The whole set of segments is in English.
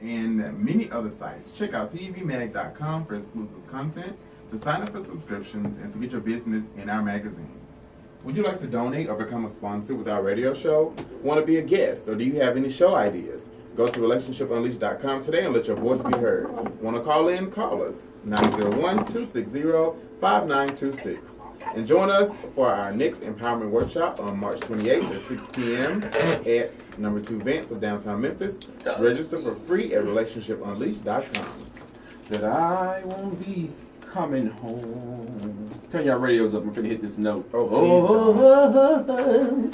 and many other sites. Check out tvmag.com for exclusive content, to sign up for subscriptions, and to get your business in our magazine. Would you like to donate or become a sponsor with our radio show? Want to be a guest, or do you have any show ideas? Go to relationshipunleashed.com today and let your voice be heard. Want to call in? Call us 901-260-5926. And join us for our next empowerment workshop on March 28th at 6 p.m. at number 2 Vance of downtown Memphis. Register for free at relationshipunleashed.com. That I won't be coming home. Turn your radios up. I'm finna hit this note. Oh,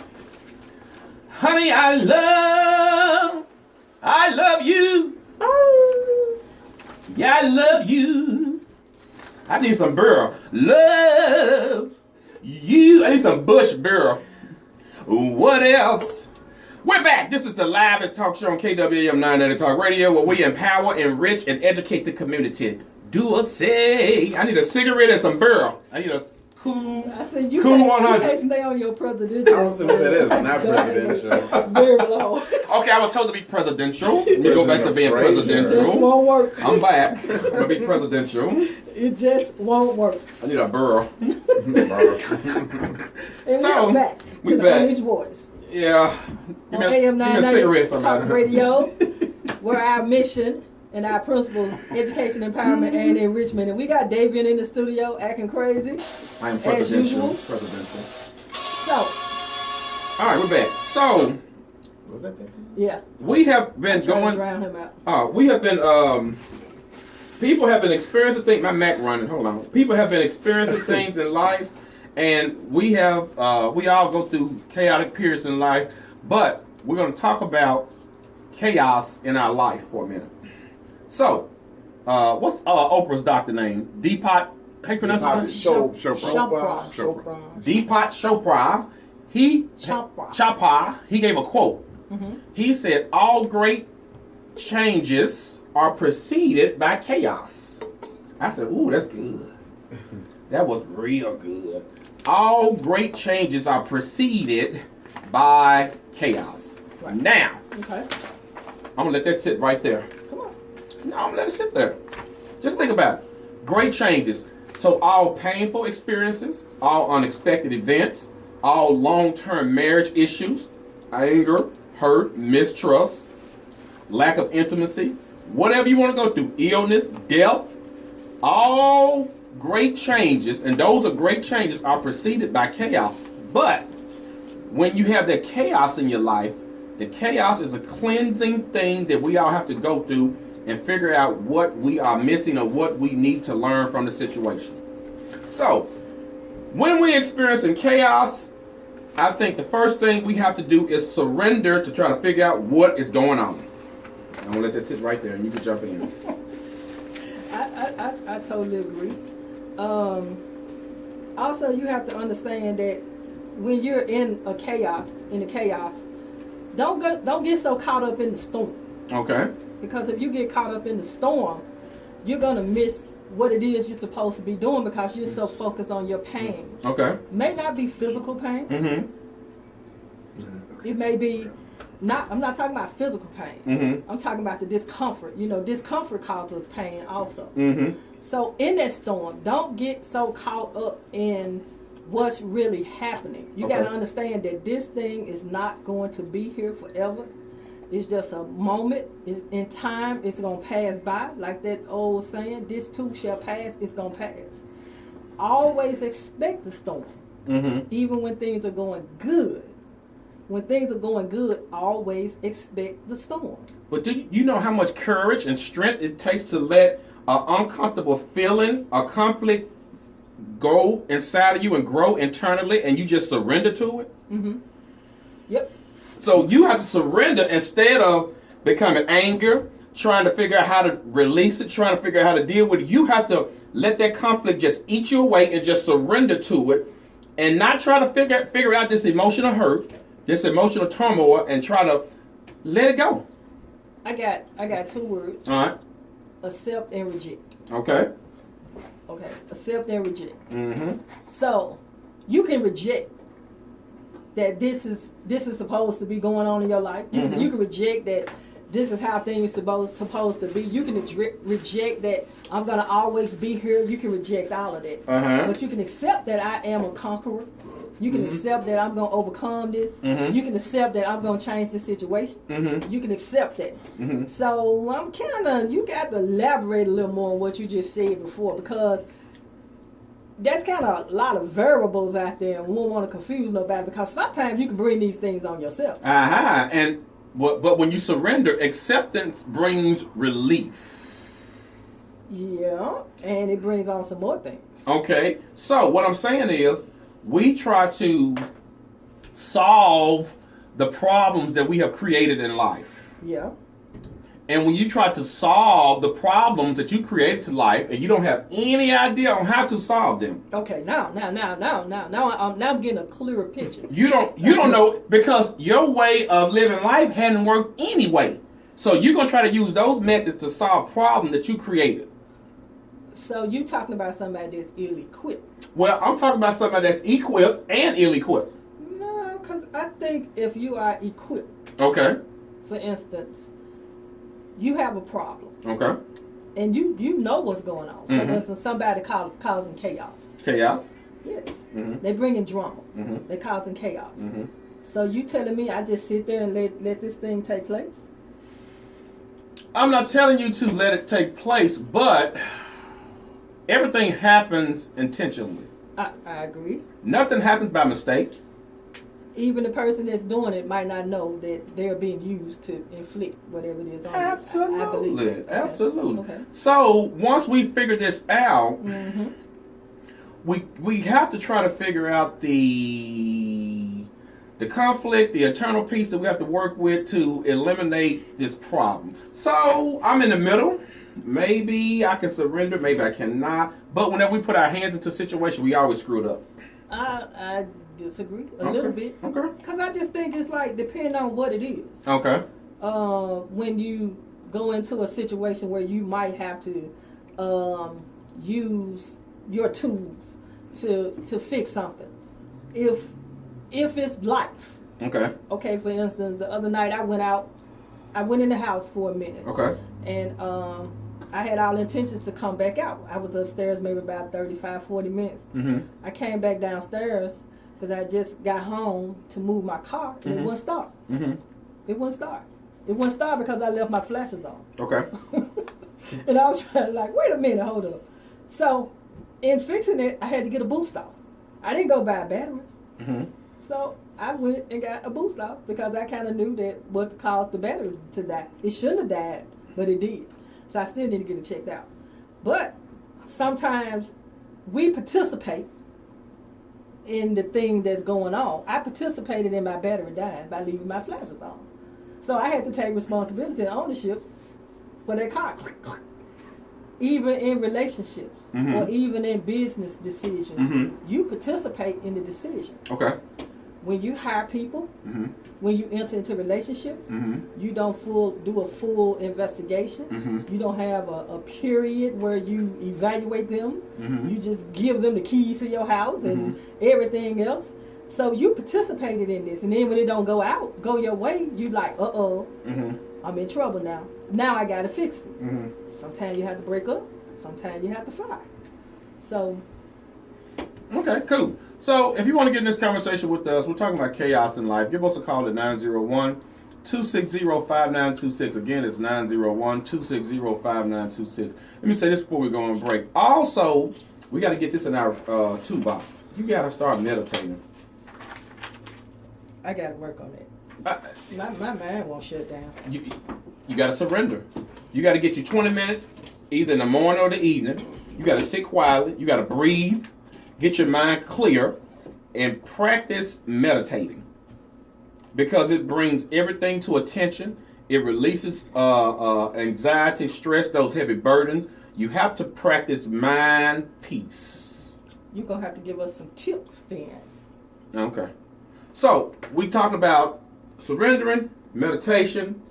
honey, I love you. Yeah, I love you. I need some burl. Love you. I need some bush burl. What else? We're back. This is the livest talk show on KWAM 990 Talk Radio, where we empower, enrich, and educate the community. Do a say. I need a cigarette and some burl. I need a cool 100. You can't stay on your presidential. I was going to say this, not presidential. Very low. Okay, I was told to be presidential. Let me go back to being presidential. This won't work. I'm back. I'm going to be presidential. It just won't work. I need a burl. And So, we're back we to the back. Unleashed Voice. Yeah. On AM give me a cigarette, 990 Talk somebody. Radio, where our mission and our principles, education, empowerment, and enrichment. And we got Davin in the studio acting crazy. I am as usual. Presidential. So, All right, we're back. So, Was that that? yeah. we have been Trying to going. drown him out. We have been. People have been experiencing things. My Mac running. Hold on. People have been experiencing things in life, and we have. We all go through chaotic periods in life, but we're going to talk about chaos in our life for a minute. So, what's Oprah's doctor name? Deepak. How you pronounce his name? Chopra. Deepak Chopra. Chopra. He gave a quote. Mm-hmm. He said, "All great changes are preceded by chaos." I said, "Ooh, that's good. That was real good." All great changes are preceded by chaos. Right. Now, Okay. I'm gonna let that sit right there. Come on. No, I'm gonna let it sit there. Just think about it. Great changes. So all painful experiences, all unexpected events, all long-term marriage issues, anger, hurt, mistrust, lack of intimacy, whatever you want to go through, illness, death, all great changes, and those are great changes, are preceded by chaos. But when you have that chaos in your life, the chaos is a cleansing thing that we all have to go through and figure out what we are missing or what we need to learn from the situation. So, when we're experiencing chaos, I think the first thing we have to do is surrender to try to figure out what is going on. I'm going to let that sit right there and you can jump in. I totally agree. Also, you have to understand that when you're in the chaos, don't get so caught up in the storm. Okay. Because if you get caught up in the storm, you're gonna miss what it is you're supposed to be doing because you're so focused on your pain. Okay. May not be physical pain. Mm-hmm. It may be not. I'm not talking about physical pain. Mm-hmm. I'm talking about the discomfort. You know, discomfort causes pain also. Mm-hmm. So in that storm, don't get so caught up in what's really happening. You Okay. got to understand that this thing is not going to be here forever. It's just a moment. It's in time. It's going to pass by. Like that old saying, this too shall pass. It's going to pass. Always expect the storm. Mm-hmm. Even when things are going good. When things are going good, always expect the storm. But do you know how much courage and strength it takes to let an uncomfortable feeling, a conflict go inside of you and grow internally and you just surrender to it? Mm-hmm. Yep. So you have to surrender instead of becoming anger, trying to figure out how to release it, trying to figure out how to deal with it. You have to let that conflict just eat you away and just surrender to it and not try to figure out this emotional hurt, this emotional turmoil, and try to let it go. I got 2 words. All right. Accept and reject. Okay. Okay. Accept and reject. Mm-hmm. So you can reject that this is supposed to be going on in your life. You can reject that this is how things supposed to be. You can reject that I'm gonna always be here. You can reject all of that, but you can accept that I am a conqueror. You can accept that I'm gonna overcome this. You can accept that I'm gonna change the situation. You can accept that. So I'm you got to elaborate a little more on what you just said before, because there's kind of a lot of variables out there, and we don't want to confuse nobody, because sometimes you can bring these things on yourself. And but when you surrender, acceptance brings relief. Yeah, and it brings on some more things. Okay, so what I'm saying is, we try to solve the problems that we have created in life. Yeah. And when you try to solve the problems that you created in life, and you don't have any idea on how to solve them. Okay, now I'm getting a clearer picture. You don't know, because your way of living life hadn't worked anyway. So you're gonna try to use those methods to solve problems that you created. So you talking about somebody that's ill-equipped? Well, I'm talking about somebody that's equipped and ill-equipped. No, because I think if you are equipped, Okay. for instance, you have a problem. Okay. And you know what's going on. For instance, somebody causing chaos. Chaos. Yes. They bringing drama. They causing chaos. So you telling me I just sit there and let this thing take place? I'm not telling you to let it take place, but everything happens intentionally. I agree. Nothing happens by mistake. Even the person that's doing it might not know that they're being used to inflict whatever it is on Absolutely. I believe. Okay. Absolutely. Okay. So once we figure this out, we have to try to figure out the conflict, the internal piece that we have to work with to eliminate this problem. So I'm in the middle. Maybe I can surrender, maybe I cannot. But whenever we put our hands into a situation, we always screw it up. I disagree a little bit. Okay. Because I just think it's like, depending on what it is. Okay. When you go into a situation where you might have to use your tools to fix something. If it's life. Okay. Okay, for instance, the other night I went in the house for a minute. Okay. And I had all intentions to come back out. I was upstairs maybe about 35, 40 minutes. I came back downstairs because I just got home to move my car, and it wouldn't start. It wouldn't start. It wouldn't start because I left my flashes on. Okay. And I was trying to wait a minute, hold up. So in fixing it, I had to get a boost off. I didn't go buy a battery. So I went and got a boost off because I kind of knew that what caused the battery to die. It shouldn't have died, but it did. So I still need to get it checked out. But sometimes we participate in the thing that's going on. I participated in my battery dying by leaving my flashes on. So I had to take responsibility and ownership for that car. Even in relationships or even in business decisions, you participate in the decision. Okay. When you hire people, when you enter into relationships, you don't do a full investigation. You don't have a period where you evaluate them. You just give them the keys to your house and everything else. So you participated in this, and then when it don't go your way, you like, I'm in trouble now. Now I gotta fix it. Sometimes you have to break up. Sometimes you have to fire. So. Okay, cool. So if you want to get in this conversation with us, we're talking about chaos in life. Give us a call at 901-260-5926. Again, it's 901-260-5926. Let me say this before we go on break. Also, we got to get this in our toolbox. You got to start meditating. I got to work on that. My mind won't shut down. You got to surrender. You got to get you 20 minutes, either in the morning or the evening. You got to sit quietly. You got to breathe. Get your mind clear and practice meditating, because it brings everything to attention. It releases anxiety, stress, those heavy burdens. You have to practice mind peace. You're going to have to give us some tips then. Okay. So we talked about surrendering, meditation.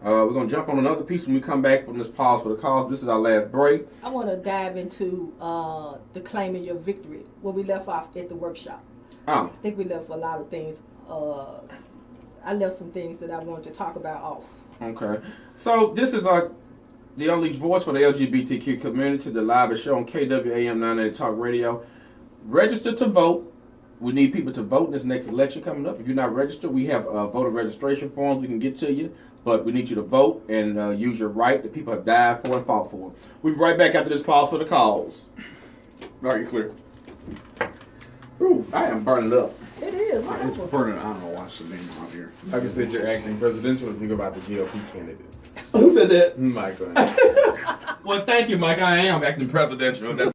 We're going to jump on another piece when we come back from this pause for the cause. This is our last break. I want to dive into the claiming your victory, where we left off at the workshop. I think we left a lot of things. I left some things that I wanted to talk about off. Okay. So this is the unleashed voice for the LGBTQ community, the live show on KWAM 980 Talk Radio. Register to vote. We need people to vote in this next election coming up. If you're not registered, we have voter registration forms we can get to you. But we need you to vote and use your right that people have died for and fought for. We'll be right back after this pause for the calls. All right, you clear. Ooh, I am burning up. It is. It's burning. I don't know what's the name out here. Like I said, you're acting presidential if you go about the GOP candidates. Who said that? Michael. Well, thank you, Mike. I am acting presidential. That's